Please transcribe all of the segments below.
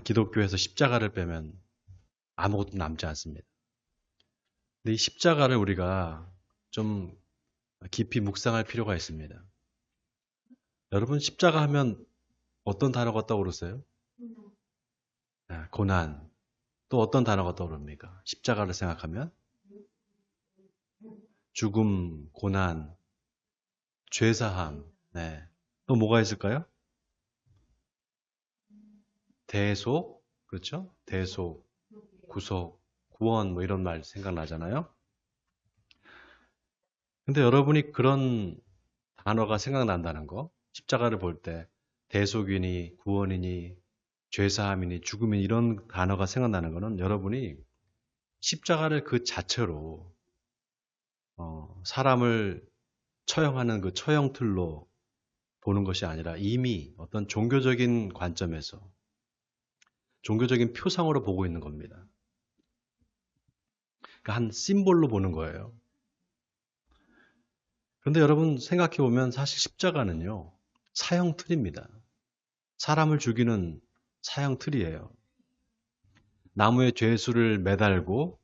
기독교에서 십자가를 빼면 아무것도 남지 않습니다. 근데 이 십자가를 우리가 좀 깊이 묵상할 필요가 있습니다. 여러분 십자가 하면 어떤 단어가 떠오르세요? 고난. 또 어떤 단어가 떠오릅니까? 십자가를 생각하면 죽음, 고난, 죄사함. 네. 또 뭐가 있을까요? 대속, 그렇죠? 대속, 구속, 구원 뭐 이런 말 생각나잖아요. 근데 여러분이 그런 단어가 생각난다는 거, 십자가를 볼 때 대속이니 구원이니 죄사함이니 죽음이니 이런 단어가 생각나는 거는 여러분이 십자가를 그 자체로 사람을 처형하는 그 처형틀로 보는 것이 아니라 이미 어떤 종교적인 관점에서 종교적인 표상으로 보고 있는 겁니다. 그러니까 한 심볼로 보는 거예요. 그런데 여러분 생각해 보면 사실 십자가는요, 사형틀입니다. 사람을 죽이는 사형틀이에요. 나무에 죄수를 매달고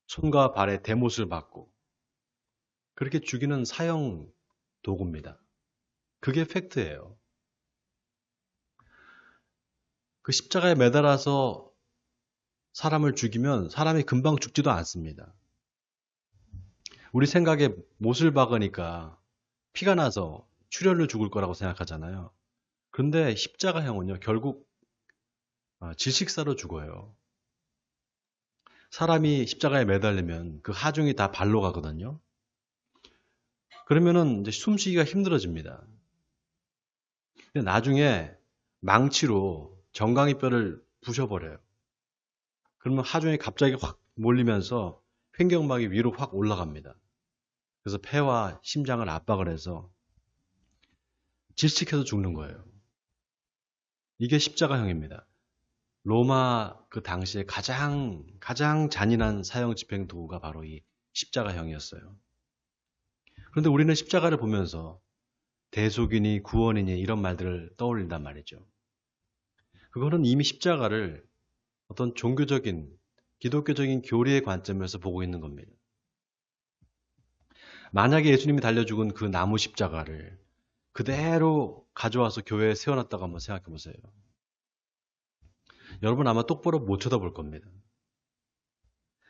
손과 발에 대못을 받고 그렇게 죽이는 사형 도구입니다. 그게 팩트예요. 그 십자가에 매달아서 사람을 죽이면 사람이 금방 죽지도 않습니다. 우리 생각에 못을 박으니까 피가 나서 출혈로 죽을 거라고 생각하잖아요. 그런데 십자가형은요, 결국 질식사로 죽어요. 사람이 십자가에 매달리면 그 하중이 다 발로 가거든요. 그러면은 이제 숨쉬기가 힘들어집니다. 근데 나중에 망치로 정강이 뼈를 부셔버려요. 그러면 하중이 갑자기 확 몰리면서 횡격막이 위로 확 올라갑니다. 그래서 폐와 심장을 압박을 해서 질식해서 죽는 거예요. 이게 십자가형입니다. 로마 그 당시에 가장 잔인한 사형 집행 도구가 바로 이 십자가형이었어요. 그런데 우리는 십자가를 보면서 대속이니 구원이니 이런 말들을 떠올린단 말이죠. 그거는 이미 십자가를 어떤 종교적인 기독교적인 교리의 관점에서 보고 있는 겁니다. 만약에 예수님이 달려 죽은 그 나무 십자가를 그대로 가져와서 교회에 세워놨다고 한번 생각해 보세요. 여러분 아마 똑바로 못 쳐다볼 겁니다.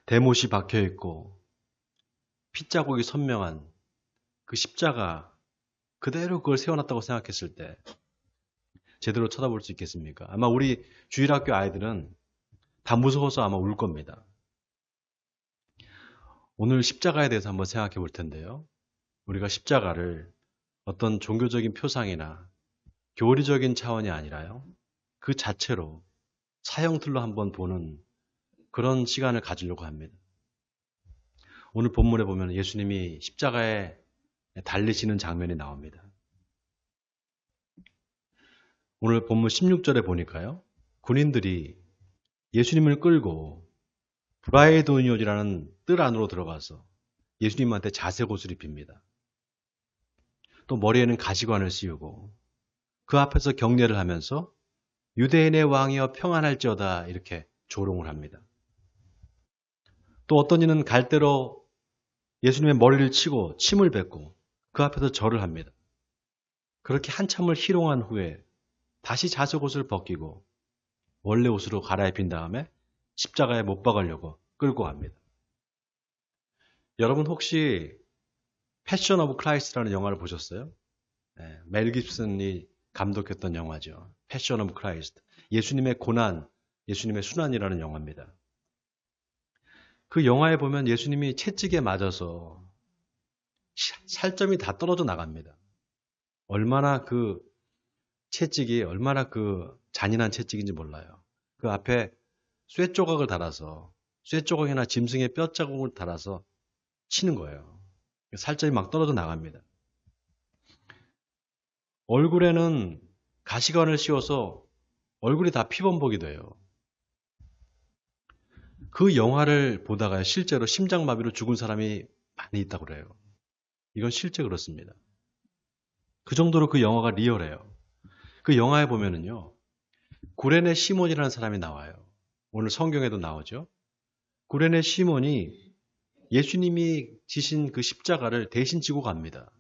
대못이 박혀 있고 핏자국이 선명한 그 십자가 그대로 그걸 세워놨다고 생각했을 때 제대로 쳐다볼 수 있겠습니까? 아마 우리 주일학교 아이들은 다 무서워서 아마 울 겁니다. 오늘 십자가에 대해서 한번 생각해 볼 텐데요. 우리가 십자가를 어떤 종교적인 표상이나 교리적인 차원이 아니라요. 그 자체로 사형틀로 한번 보는 그런 시간을 가지려고 합니다. 오늘 본문에 보면 예수님이 십자가에 달리시는 장면이 나옵니다. 오늘 본문 16절에 보니까요. 군인들이 예수님을 끌고 브라이도니온이라는 뜰 안으로 들어가서 예수님한테 자색옷을 입힙니다. 또 머리에는 가시관을 씌우고 그 앞에서 경례를 하면서 유대인의 왕이여 평안할지어다 이렇게 조롱을 합니다. 또 어떤 이는 갈대로 예수님의 머리를 치고 침을 뱉고 그 앞에서 절을 합니다. 그렇게 한참을 희롱한 후에 다시 자색옷을 벗기고 원래 옷으로 갈아입힌 다음에 십자가에 못 박으려고 끌고 갑니다. 여러분 혹시 패션 오브 크라이스트라는 영화를 보셨어요? 네, 멜 깁슨이 감독했던 영화죠. 패션 오브 크라이스트. 예수님의 고난, 예수님의 순환이라는 영화입니다. 그 영화에 보면 예수님이 채찍에 맞아서 살점이 다 떨어져 나갑니다. 얼마나 그 채찍이 얼마나 그 잔인한 채찍인지 몰라요. 그 앞에 쇠 조각을 달아서 쇠 조각이나 짐승의 뼈 자국을 달아서 치는 거예요. 살점이 막 떨어져 나갑니다. 얼굴에는 가시관을 씌워서 얼굴이 다 피범벅이 돼요. 그 영화를 보다가 실제로 심장마비로 죽은 사람이 많이 있다고 그래요. 이건 실제 그렇습니다. 그 정도로 그 영화가 리얼해요. 그 영화에 보면은요, 구레네 시몬이라는 사람이 나와요. 오늘 성경에도 나오죠. 구레네 시몬이 예수님이 지신 그 십자가를 대신 지고 갑니다.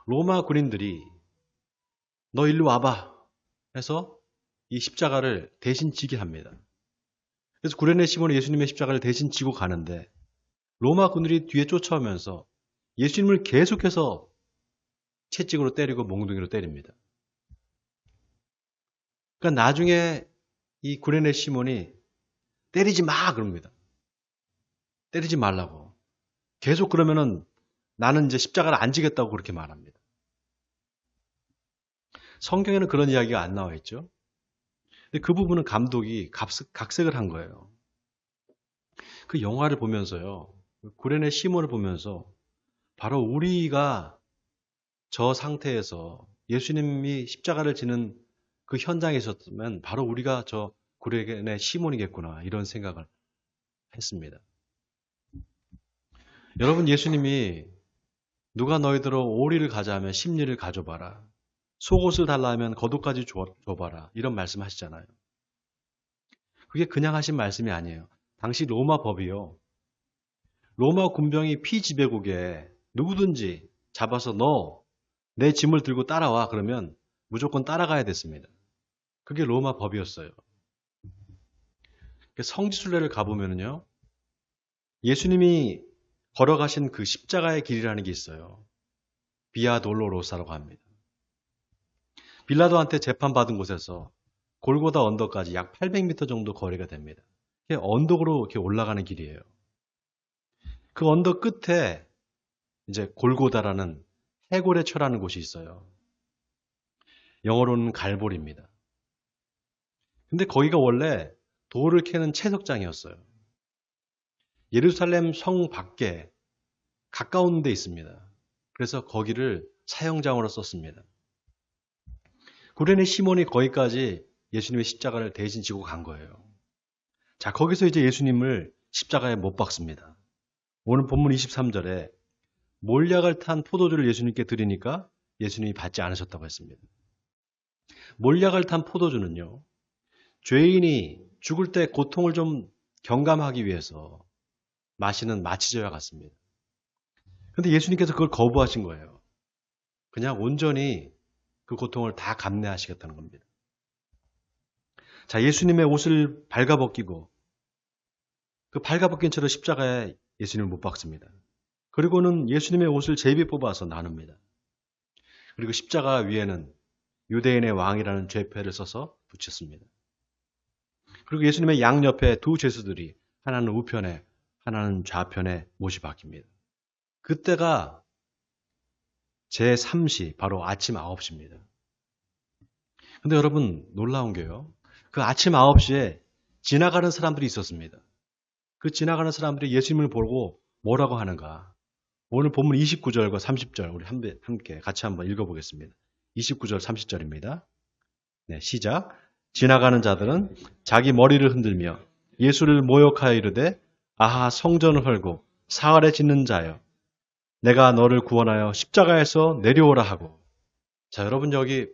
로마 군인들이 너 일로 와봐 해서 이 십자가를 대신 지게 합니다. 그래서 구레네 시몬이 예수님의 십자가를 대신 지고 가는데 로마 군들이 뒤에 쫓아오면서 예수님을 계속해서 채찍으로 때리고 몽둥이로 때립니다. 그러니까 나중에 이 구레네 시몬이 때리지 마 그럽니다. 때리지 말라고. 계속 그러면은 나는 이제 십자가를 안 지겠다고 그렇게 말합니다. 성경에는 그런 이야기가 안 나와 있죠. 근데 그 부분은 감독이 각색을 한 거예요. 그 영화를 보면서요. 구레네 시몬을 보면서 바로 우리가 저 상태에서 예수님이 십자가를 지는 그 현장에 있었으면 바로 우리가 저 구레네 시몬이겠구나 이런 생각을 했습니다. 여러분 예수님이 누가 너희들로 오리를 가자 하면 십리를 가져봐라. 속옷을 달라 하면 겉옷까지 줘봐라. 이런 말씀 하시잖아요. 그게 그냥 하신 말씀이 아니에요. 당시 로마 법이요. 로마 군병이 피지배국에 누구든지 잡아서 너 내 짐을 들고 따라와 그러면 무조건 따라가야 됐습니다. 그게 로마 법이었어요. 성지순례를 가보면요. 예수님이 걸어가신 그 십자가의 길이라는 게 있어요. 비아 돌로로사라고 합니다. 빌라도한테 재판받은 곳에서 골고다 언덕까지 약 800m 정도 거리가 됩니다. 언덕으로 이렇게 올라가는 길이에요. 그 언덕 끝에 이제 골고다라는 해골의 처라는 곳이 있어요. 영어로는 갈보리입니다. 근데 거기가 원래 돌을 캐는 채석장이었어요. 예루살렘 성 밖에 가까운 데 있습니다. 그래서 거기를 사형장으로 썼습니다. 구레네 시몬이 거기까지 예수님의 십자가를 대신 지고 간 거예요. 자, 거기서 이제 예수님을 십자가에 못 박습니다. 오늘 본문 23절에 몰약을 탄 포도주를 예수님께 드리니까 예수님이 받지 않으셨다고 했습니다. 몰약을 탄 포도주는요, 죄인이 죽을 때 고통을 좀 경감하기 위해서 마시는 마취제와 같습니다. 근데 예수님께서 그걸 거부하신 거예요. 그냥 온전히 그 고통을 다 감내하시겠다는 겁니다. 자, 예수님의 옷을 발가벗기고 그 발가벗긴 채로 십자가에 예수님을 못 박습니다. 그리고는 예수님의 옷을 제비 뽑아서 나눕니다. 그리고 십자가 위에는 유대인의 왕이라는 죄패를 써서 붙였습니다. 그리고 예수님의 양옆에 두 죄수들이 하나는 우편에 하나는 좌편에 못이 박힙니다. 그때가 제3시 바로 아침 9시입니다. 근데 여러분 놀라운 게요. 그 아침 9시에 지나가는 사람들이 있었습니다. 그 지나가는 사람들이 예수님을 보고 뭐라고 하는가. 오늘 본문 29절과 30절 우리 함께 같이 한번 읽어보겠습니다. 29절 30절입니다. 네, 시작. 지나가는 자들은 자기 머리를 흔들며 예수를 모욕하여 이르되 아하 성전을 헐고 사활에 짓는 자여 내가 너를 구원하여 십자가에서 내려오라 하고. 자, 여러분 여기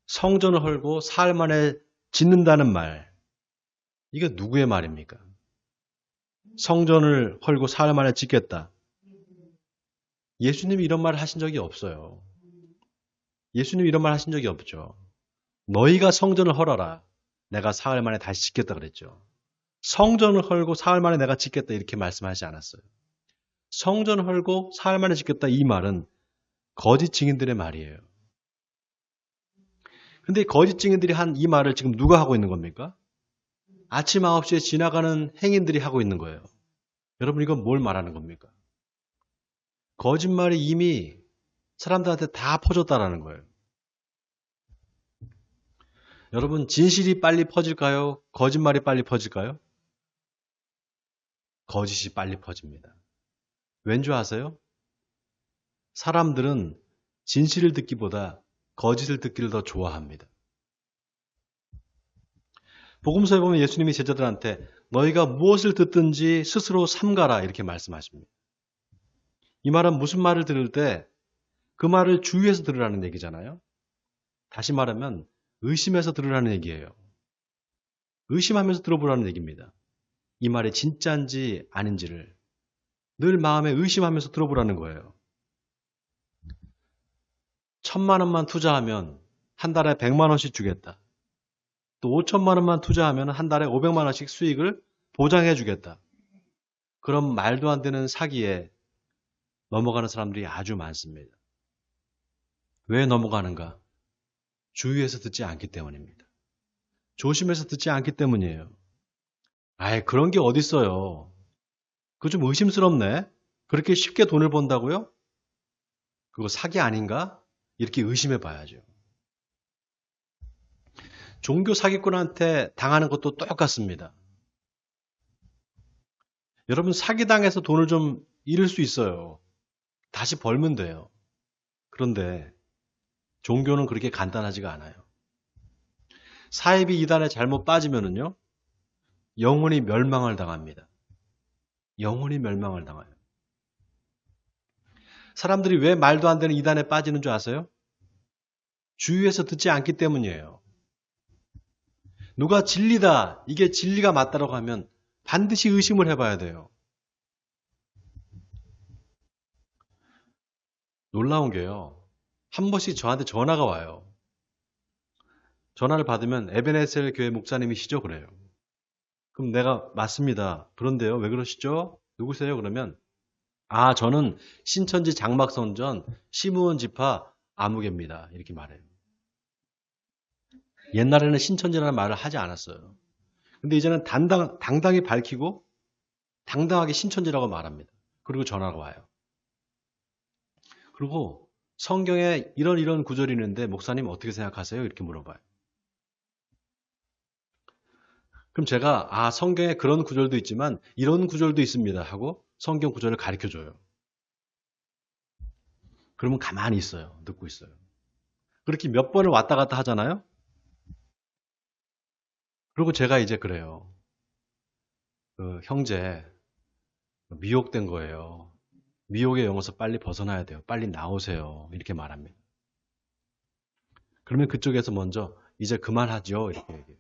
성전을 헐고 사흘 만에 짓는다는 말, 이게 누구의 말입니까? 성전을 헐고 사흘 만에 짓겠다. 예수님이 이런 말을 하신 적이 없어요. 예수님이 이런 말 하신 적이 없죠. 너희가 성전을 헐어라. 내가 사흘 만에 다시 짓겠다 그랬죠. 성전을 헐고 사흘 만에 내가 짓겠다 이렇게 말씀하지 않았어요. 성전을 헐고 사흘 만에 짓겠다 이 말은 거짓 증인들의 말이에요. 근데 거짓 증인들이 한 이 말을 지금 누가 하고 있는 겁니까? 아침 9시에 지나가는 행인들이 하고 있는 거예요. 여러분 이건 뭘 말하는 겁니까? 거짓말이 이미 사람들한테 다 퍼졌다라는 거예요. 여러분 진실이 빨리 퍼질까요? 거짓말이 빨리 퍼질까요? 거짓이 빨리 퍼집니다. 왠 줄 아세요? 사람들은 진실을 듣기보다 거짓을 듣기를 더 좋아합니다. 복음서에 보면 예수님이 제자들한테 너희가 무엇을 듣든지 스스로 삼가라 이렇게 말씀하십니다. 이 말은 무슨 말을 들을 때 그 말을 주위에서 들으라는 얘기잖아요. 다시 말하면 의심해서 들으라는 얘기예요. 의심하면서 들어보라는 얘기입니다. 이 말이 진짜인지 아닌지를 늘 마음에 의심하면서 들어보라는 거예요. 1,000만 원만 투자하면 한 달에 100만 원씩 주겠다. 또 5천만 원만 투자하면 한 달에 500만 원씩 수익을 보장해 주겠다. 그런 말도 안 되는 사기에 넘어가는 사람들이 아주 많습니다. 왜 넘어가는가? 주위에서 듣지 않기 때문입니다. 조심해서 듣지 않기 때문이에요. 아이, 그런 게 어딨어요. 그거 좀 의심스럽네. 그렇게 쉽게 돈을 번다고요? 그거 사기 아닌가? 이렇게 의심해 봐야죠. 종교 사기꾼한테 당하는 것도 똑같습니다. 여러분, 사기당해서 돈을 좀 잃을 수 있어요. 다시 벌면 돼요. 그런데 종교는 그렇게 간단하지가 않아요. 사이비 이단에 잘못 빠지면은요, 영원히 멸망을 당합니다. 영원히 멸망을 당해요. 사람들이 왜 말도 안 되는 이단에 빠지는 줄 아세요? 주위에서 듣지 않기 때문이에요. 누가 진리다, 이게 진리가 맞다라고 하면 반드시 의심을 해봐야 돼요. 놀라운 게요. 한 번씩 저한테 전화가 와요. 전화를 받으면 에베네셀 교회 목사님이시죠? 그래요. 그럼 내가 맞습니다. 그런데요, 왜 그러시죠? 누구세요? 그러면 저는 신천지 장막선전 시무원 지파 아무개입니다. 이렇게 말해요. 옛날에는 신천지라는 말을 하지 않았어요. 근데 이제는 당당히 밝히고 당당하게 신천지라고 말합니다. 그리고 전화가 와요. 그리고 성경에 이런 구절이 있는데 목사님 어떻게 생각하세요? 이렇게 물어봐요. 그럼 제가 성경에 그런 구절도 있지만 이런 구절도 있습니다 하고 성경 구절을 가르쳐줘요. 그러면 가만히 있어요. 듣고 있어요. 그렇게 몇 번을 왔다 갔다 하잖아요. 그리고 제가 이제 그래요. 형제, 미혹된 거예요. 미혹의 영에서 빨리 벗어나야 돼요. 빨리 나오세요. 이렇게 말합니다. 그러면 그쪽에서 먼저 이제 그만하죠. 이렇게 얘기해요.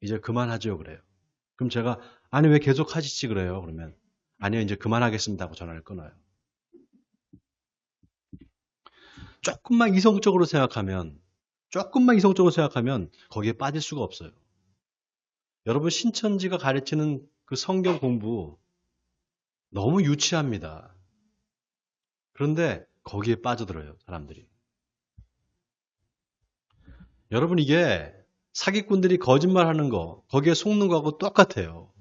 이제 그만하죠. 그래요. 그럼 제가 아니 왜 계속 하시지 그래요. 그러면 아니요 이제 그만하겠습니다 하고 전화를 끊어요. 조금만 이성적으로 생각하면 거기에 빠질 수가 없어요. 여러분 신천지가 가르치는 그 성경 공부 너무 유치합니다. 그런데 거기에 빠져들어요, 사람들이. 여러분 이게 사기꾼들이 거짓말하는 거, 거기에 속는 거하고 똑같아요.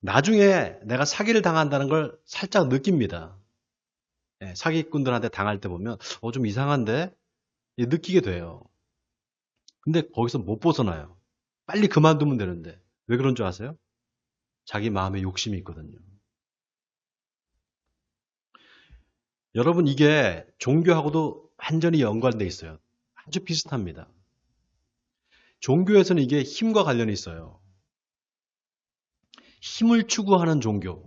나중에 내가 사기를 당한다는 걸 살짝 느낍니다. 사기꾼들한테 당할 때 보면 좀 이상한데? 느끼게 돼요. 근데 거기서 못 벗어나요. 빨리 그만두면 되는데. 왜 그런 줄 아세요? 자기 마음에 욕심이 있거든요. 여러분 이게 종교하고도 완전히 연관돼 있어요. 아주 비슷합니다. 종교에서는 이게 힘과 관련이 있어요. 힘을 추구하는 종교,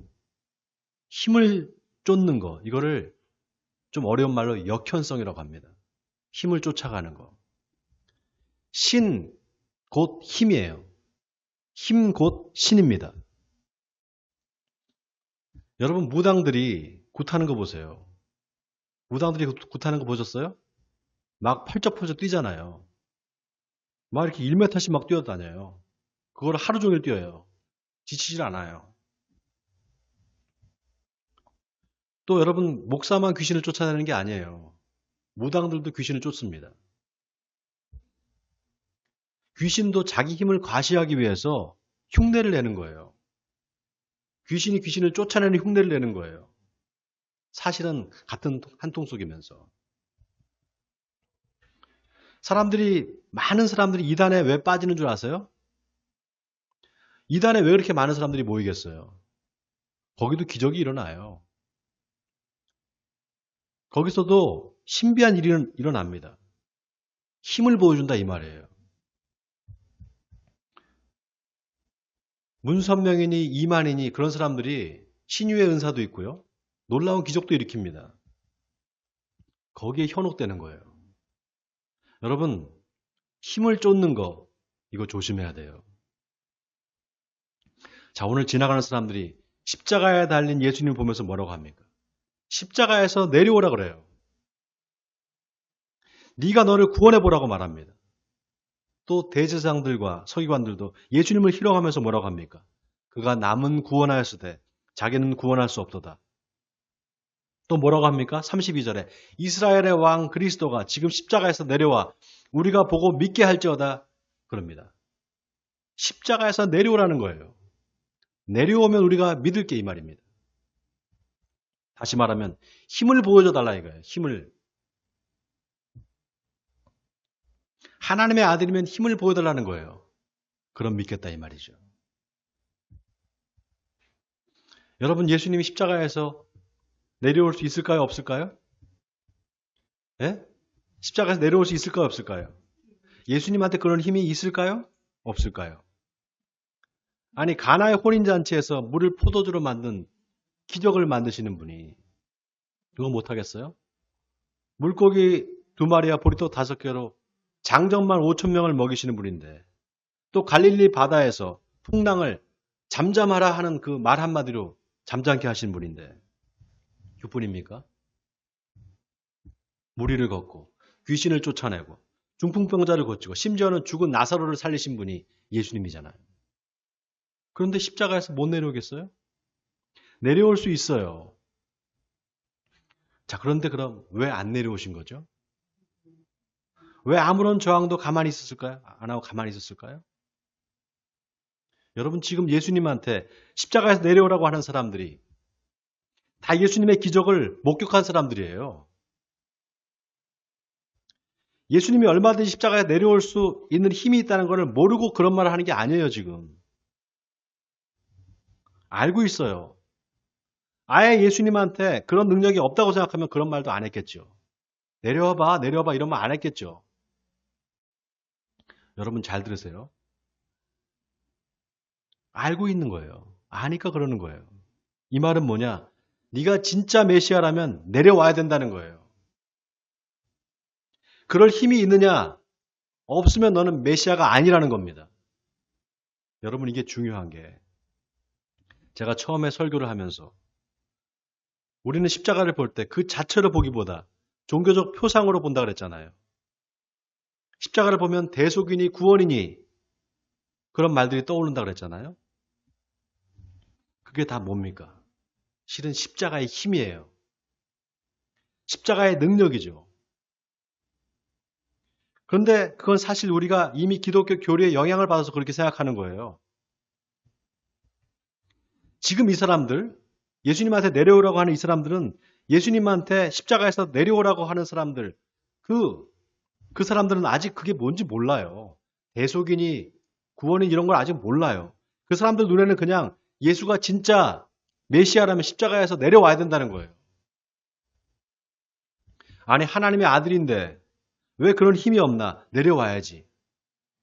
힘을 쫓는 거, 이거를 좀 어려운 말로 역현성이라고 합니다. 힘을 쫓아가는 거. 신, 곧 힘이에요. 힘 곧 신입니다. 여러분 무당들이 굿하는 거 보세요. 무당들이 굿하는 거 보셨어요? 막 펄쩍펄쩍 뛰잖아요. 막 이렇게 1m씩 막 뛰어다녀요. 그걸 하루 종일 뛰어요. 지치질 않아요. 또 여러분 목사만 귀신을 쫓아내는 게 아니에요. 무당들도 귀신을 쫓습니다. 귀신도 자기 힘을 과시하기 위해서 흉내를 내는 거예요. 귀신이 귀신을 쫓아내는 흉내를 내는 거예요. 사실은 같은 한 통 속이면서. 많은 사람들이 이단에 왜 빠지는 줄 아세요? 이단에 왜 그렇게 많은 사람들이 모이겠어요? 거기도 기적이 일어나요. 거기서도 신비한 일이 일어납니다. 힘을 보여준다 이 말이에요. 문선명이니 이만이니 그런 사람들이 신유의 은사도 있고요. 놀라운 기적도 일으킵니다. 거기에 현혹되는 거예요. 여러분, 힘을 쫓는 거, 이거 조심해야 돼요. 자, 오늘 지나가는 사람들이 십자가에 달린 예수님 보면서 뭐라고 합니까? 십자가에서 내려오라 그래요. 네가 너를 구원해보라고 말합니다. 또 대제사장들과 서기관들도 예수님을 희롱하면서 뭐라고 합니까? 그가 남은 구원하였으되 자기는 구원할 수 없도다. 또 뭐라고 합니까? 32절에 이스라엘의 왕 그리스도가 지금 십자가에서 내려와 우리가 보고 믿게 할지어다 그럽니다. 십자가에서 내려오라는 거예요. 내려오면 우리가 믿을게 이 말입니다. 다시 말하면 힘을 보여줘 달라 이거예요. 힘을. 하나님의 아들이면 힘을 보여달라는 거예요. 그럼 믿겠다 이 말이죠. 여러분, 예수님이 십자가에서 내려올 수 있을까요? 없을까요? 예? 십자가에서 내려올 수 있을까요? 없을까요? 예수님한테 그런 힘이 있을까요? 없을까요? 아니, 가나의 혼인잔치에서 물을 포도주로 만든 기적을 만드시는 분이 그거 못하겠어요? 물고기 2마리와 보리떡 5개로 장정만 5,000명을 먹이시는 분인데, 또 갈릴리 바다에서 풍랑을 잠잠하라 하는 그 말 한마디로 잠잠케 하신 분인데 그뿐입니까? 무리를 걷고 귀신을 쫓아내고 중풍병자를 고치고 심지어는 죽은 나사로를 살리신 분이 예수님이잖아요. 그런데 십자가에서 못 내려오겠어요? 내려올 수 있어요. 자, 그런데 그럼 왜 안 내려오신 거죠? 왜 아무런 저항도 가만히 있었을까요? 안 하고 가만히 있었을까요? 여러분, 지금 예수님한테 십자가에서 내려오라고 하는 사람들이 다 예수님의 기적을 목격한 사람들이에요. 예수님이 얼마든지 십자가에 내려올 수 있는 힘이 있다는 것을 모르고 그런 말을 하는 게 아니에요, 지금. 알고 있어요. 아예 예수님한테 그런 능력이 없다고 생각하면 그런 말도 안 했겠죠. 내려와봐, 내려와봐 이런 말 안 했겠죠. 여러분 잘 들으세요. 알고 있는 거예요. 아니까 그러는 거예요. 이 말은 뭐냐? 네가 진짜 메시아라면 내려와야 된다는 거예요. 그럴 힘이 있느냐? 없으면 너는 메시아가 아니라는 겁니다. 여러분, 이게 중요한 게 제가 처음에 설교를 하면서 우리는 십자가를 볼 때 그 자체로 보기보다 종교적 표상으로 본다 그랬잖아요. 십자가를 보면 대속이니 구원이니 그런 말들이 떠오른다 그랬잖아요. 그게 다 뭡니까? 실은 십자가의 힘이에요. 십자가의 능력이죠. 그런데 그건 사실 우리가 이미 기독교 교리에 영향을 받아서 그렇게 생각하는 거예요. 지금 이 사람들, 예수님한테 내려오라고 하는 이 사람들은 예수님한테 십자가에서 내려오라고 하는 사람들, 그 사람들은 아직 그게 뭔지 몰라요. 대속이니 구원이니 이런 걸 아직 몰라요. 그 사람들 눈에는 그냥 예수가 진짜 메시아라면 십자가에서 내려와야 된다는 거예요. 아니, 하나님의 아들인데 왜 그런 힘이 없나? 내려와야지.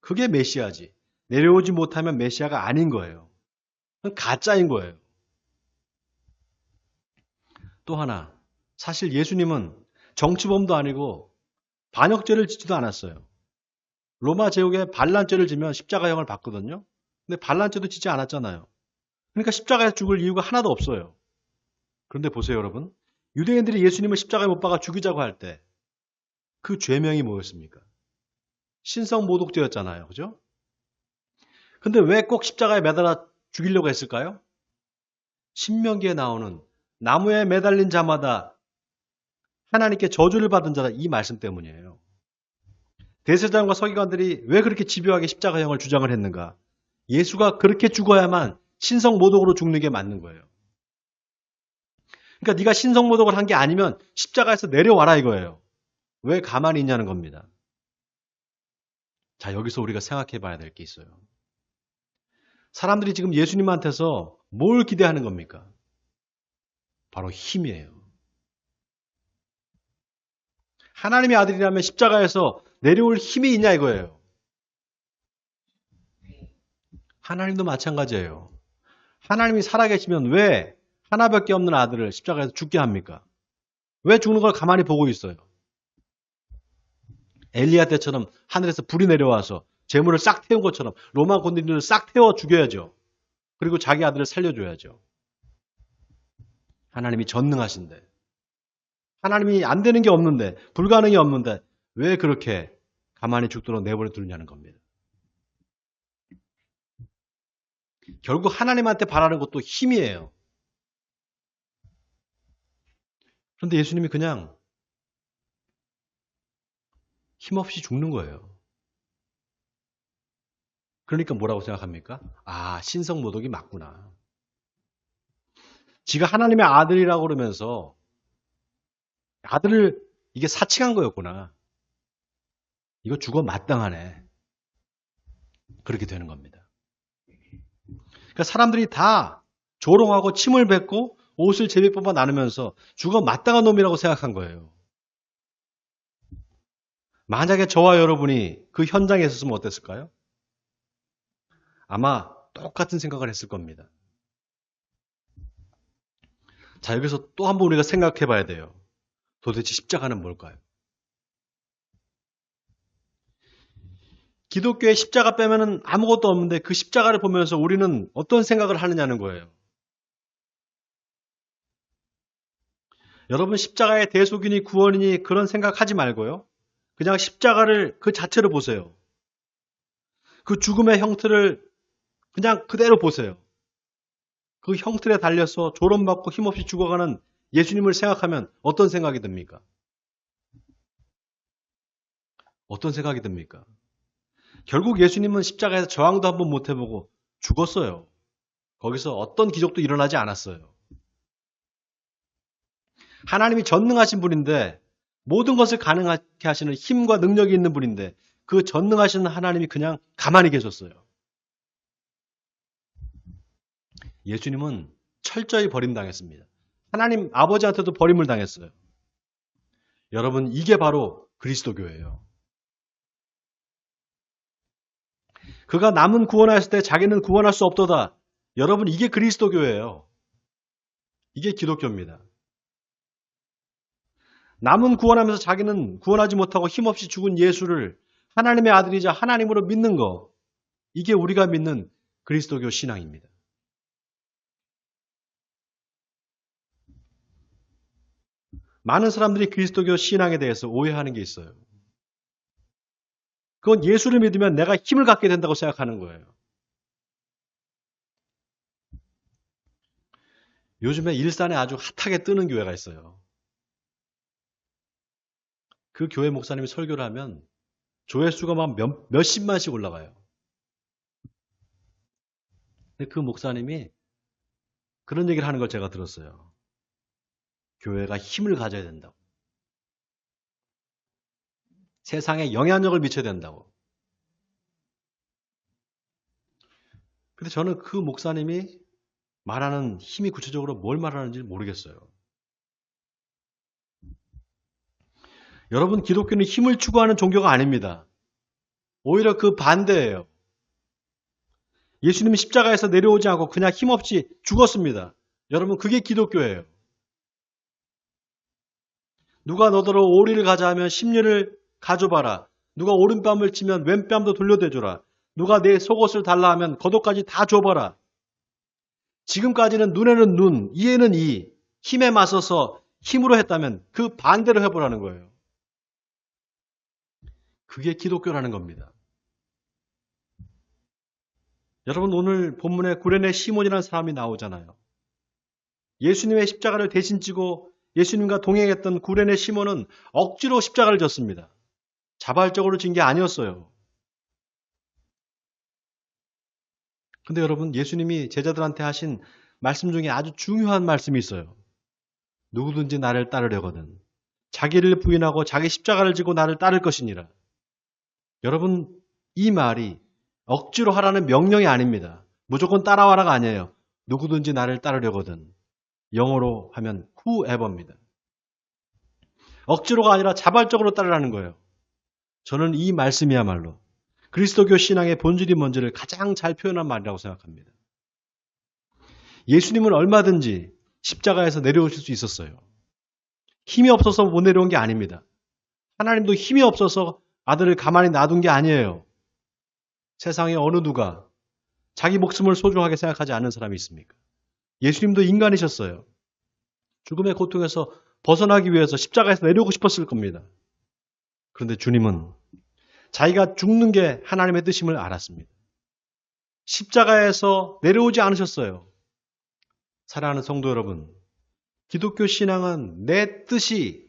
그게 메시아지. 내려오지 못하면 메시아가 아닌 거예요. 그건 가짜인 거예요. 또 하나, 사실 예수님은 정치범도 아니고 반역죄를 짓지도 않았어요. 로마 제국에 반란죄를 지면 십자가형을 받거든요. 근데 반란죄도 짓지 않았잖아요. 그러니까 십자가에서 죽을 이유가 하나도 없어요. 그런데 보세요, 여러분. 유대인들이 예수님을 십자가에 못 박아 죽이자고 할 때 그 죄명이 뭐였습니까? 신성모독죄였잖아요. 그죠? 근데 왜 꼭 십자가에 매달아 죽이려고 했을까요? 신명기에 나오는 나무에 매달린 자마다 하나님께 저주를 받은 자다, 이 말씀 때문이에요. 대제사장과 서기관들이 왜 그렇게 집요하게 십자가형을 주장을 했는가? 예수가 그렇게 죽어야만 신성모독으로 죽는 게 맞는 거예요. 그러니까 네가 신성모독을 한 게 아니면 십자가에서 내려와라 이거예요. 왜 가만히 있냐는 겁니다. 자, 여기서 우리가 생각해 봐야 될 게 있어요. 사람들이 지금 예수님한테서 뭘 기대하는 겁니까? 바로 힘이에요. 하나님의 아들이라면 십자가에서 내려올 힘이 있냐 이거예요. 하나님도 마찬가지예요. 하나님이 살아계시면 왜 하나밖에 없는 아들을 십자가에서 죽게 합니까? 왜 죽는 걸 가만히 보고 있어요? 엘리야 때처럼 하늘에서 불이 내려와서 재물을 싹 태운 것처럼 로마 군인들을 싹 태워 죽여야죠. 그리고 자기 아들을 살려줘야죠. 하나님이 전능하신데, 하나님이 안 되는 게 없는데, 불가능이 없는데 왜 그렇게 가만히 죽도록 내버려 두느냐는 겁니다. 결국 하나님한테 바라는 것도 힘이에요. 그런데 예수님이 그냥 힘없이 죽는 거예요. 그러니까 뭐라고 생각합니까? 아, 신성모독이 맞구나. 지가 하나님의 아들이라고 그러면서 아들을 이게 사칭한 거였구나. 이거 죽어 마땅하네. 그렇게 되는 겁니다. 그러니까 사람들이 다 조롱하고 침을 뱉고 옷을 제비 뽑아 나누면서 죽어 마땅한 놈이라고 생각한 거예요. 만약에 저와 여러분이 그 현장에 있었으면 어땠을까요? 아마 똑같은 생각을 했을 겁니다. 자, 여기서 또 한 번 우리가 생각해 봐야 돼요. 도대체 십자가는 뭘까요? 기독교의 십자가 빼면은 아무것도 없는데 그 십자가를 보면서 우리는 어떤 생각을 하느냐는 거예요. 여러분 십자가의 대속이니 구원이니 그런 생각하지 말고요. 그냥 십자가를 그 자체로 보세요. 그 죽음의 형태를 그냥 그대로 보세요. 그 형틀에 달려서 조롱받고 힘없이 죽어가는 예수님을 생각하면 어떤 생각이 듭니까? 어떤 생각이 듭니까? 결국 예수님은 십자가에서 저항도 한번 못 해보고 죽었어요. 거기서 어떤 기적도 일어나지 않았어요. 하나님이 전능하신 분인데 모든 것을 가능하게 하시는 힘과 능력이 있는 분인데 그 전능하신 하나님이 그냥 가만히 계셨어요. 예수님은 철저히 버림당했습니다. 하나님 아버지한테도 버림을 당했어요. 여러분 이게 바로 그리스도교예요. 그가 남은 구원하였을 때 자기는 구원할 수 없도다. 여러분 이게 그리스도교예요. 이게 기독교입니다. 남은 구원하면서 자기는 구원하지 못하고 힘없이 죽은 예수를 하나님의 아들이자 하나님으로 믿는 거. 이게 우리가 믿는 그리스도교 신앙입니다. 많은 사람들이 그리스도교 신앙에 대해서 오해하는 게 있어요. 그건 예수를 믿으면 내가 힘을 갖게 된다고 생각하는 거예요. 요즘에 일산에 아주 핫하게 뜨는 교회가 있어요. 그 교회 목사님이 설교를 하면 조회수가 막 몇십만씩 올라가요. 근데 그 목사님이 그런 얘기를 하는 걸 제가 들었어요. 교회가 힘을 가져야 된다고. 세상에 영향력을 미쳐야 된다고. 근데 저는 그 목사님이 말하는 힘이 구체적으로 뭘 말하는지 모르겠어요. 여러분, 기독교는 힘을 추구하는 종교가 아닙니다. 오히려 그 반대예요. 예수님이 십자가에서 내려오지 않고 그냥 힘없이 죽었습니다. 여러분, 그게 기독교예요. 누가 너더러 오리를 가자 하면 십리를 가져봐라. 누가 오른뺨을 치면 왼뺨도 돌려대줘라. 누가 내 속옷을 달라 하면 겉옷까지 다 줘봐라. 지금까지는 눈에는 눈, 이에는 이, 힘에 맞서서 힘으로 했다면 그 반대로 해보라는 거예요. 그게 기독교라는 겁니다. 여러분 오늘 본문에 구레네 시몬이라는 사람이 나오잖아요. 예수님의 십자가를 대신 지고 예수님과 동행했던 구레네 시몬은 억지로 십자가를 졌습니다. 자발적으로 진 게 아니었어요. 근데 여러분 예수님이 제자들한테 하신 말씀 중에 아주 중요한 말씀이 있어요. 누구든지 나를 따르려거든 자기를 부인하고 자기 십자가를 지고 나를 따를 것이니라. 여러분 이 말이 억지로 하라는 명령이 아닙니다. 무조건 따라와라가 아니에요. 누구든지 나를 따르려거든. 영어로 하면 whoever입니다. 억지로가 아니라 자발적으로 따르라는 거예요. 저는 이 말씀이야말로 그리스도교 신앙의 본질이 뭔지를 가장 잘 표현한 말이라고 생각합니다. 예수님은 얼마든지 십자가에서 내려오실 수 있었어요. 힘이 없어서 못 내려온 게 아닙니다. 하나님도 힘이 없어서 아들을 가만히 놔둔 게 아니에요. 세상에 어느 누가 자기 목숨을 소중하게 생각하지 않는 사람이 있습니까? 예수님도 인간이셨어요. 죽음의 고통에서 벗어나기 위해서 십자가에서 내려오고 싶었을 겁니다. 그런데 주님은 자기가 죽는 게 하나님의 뜻임을 알았습니다. 십자가에서 내려오지 않으셨어요. 사랑하는 성도 여러분, 기독교 신앙은 내 뜻이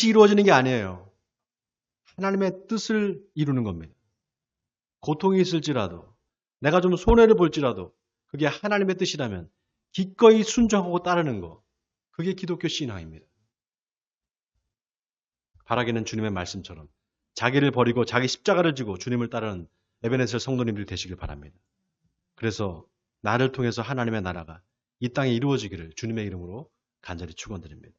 이루어지는 게 아니에요. 하나님의 뜻을 이루는 겁니다. 고통이 있을지라도, 내가 좀 손해를 볼지라도, 그게 하나님의 뜻이라면 기꺼이 순종하고 따르는 거, 그게 기독교 신앙입니다. 바라기는 주님의 말씀처럼 자기를 버리고 자기 십자가를 지고 주님을 따르는 에베네셀 성도님들 되시길 바랍니다. 그래서 나를 통해서 하나님의 나라가 이 땅에 이루어지기를 주님의 이름으로 간절히 축원드립니다.